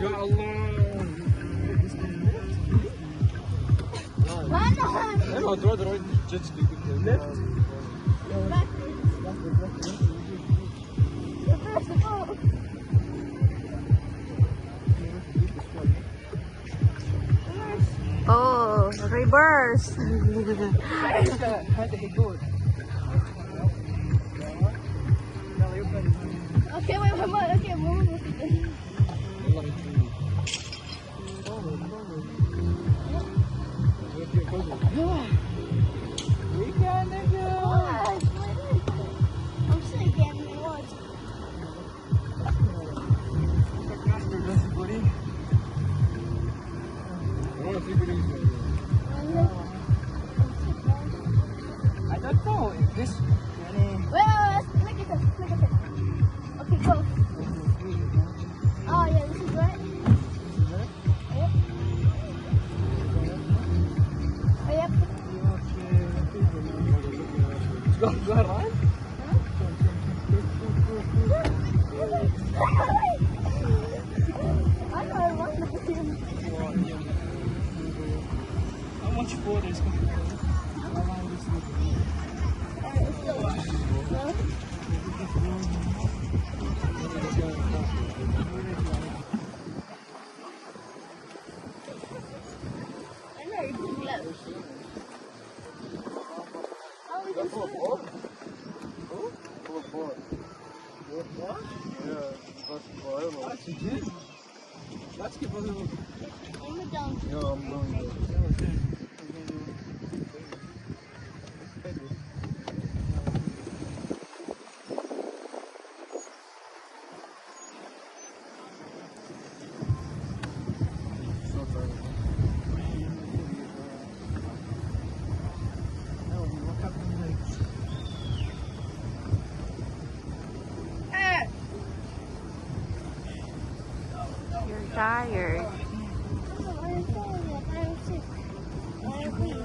Ya Allah. Emma, draw the right jet ski. Left. Oh, reverse. Okay, wait, okay, I'm sick again. What? I don't know. This. Wait, look at this. Okay, go. Oh, yeah, this is right. Yep. Oh, yep. Go around. I know I want to see him. How much for this? Let's keep on the You're tired. I'm sick. I'm weak.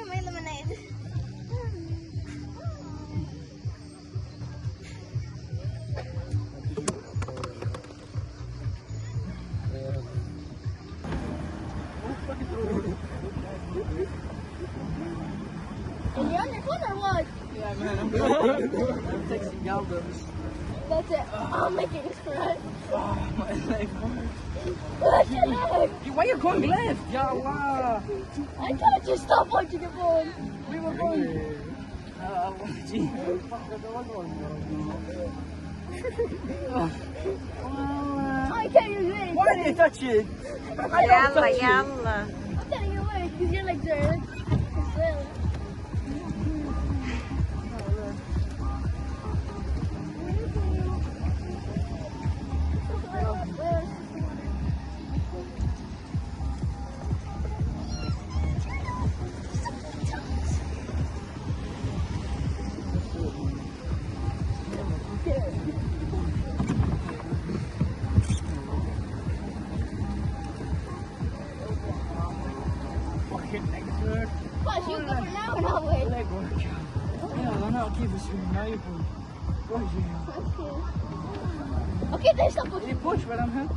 May lemonade. And you're on your phone or what? Yeah, man, I'm texting Galdos. That's it. I'll make it right. Oh, my leg. Look at it. Why are you going left? Ya Allah. I told you stop watching your phone. We were going. I can't use it. Why did you touch it? Yalla, yalla. I'm telling you why, because your legs are well. Plus, you go for now and I'll wait. Leg work. Yeah, I'm not keeping swinging now. You push. Okay, then stop pushing. You push, but I'm happy.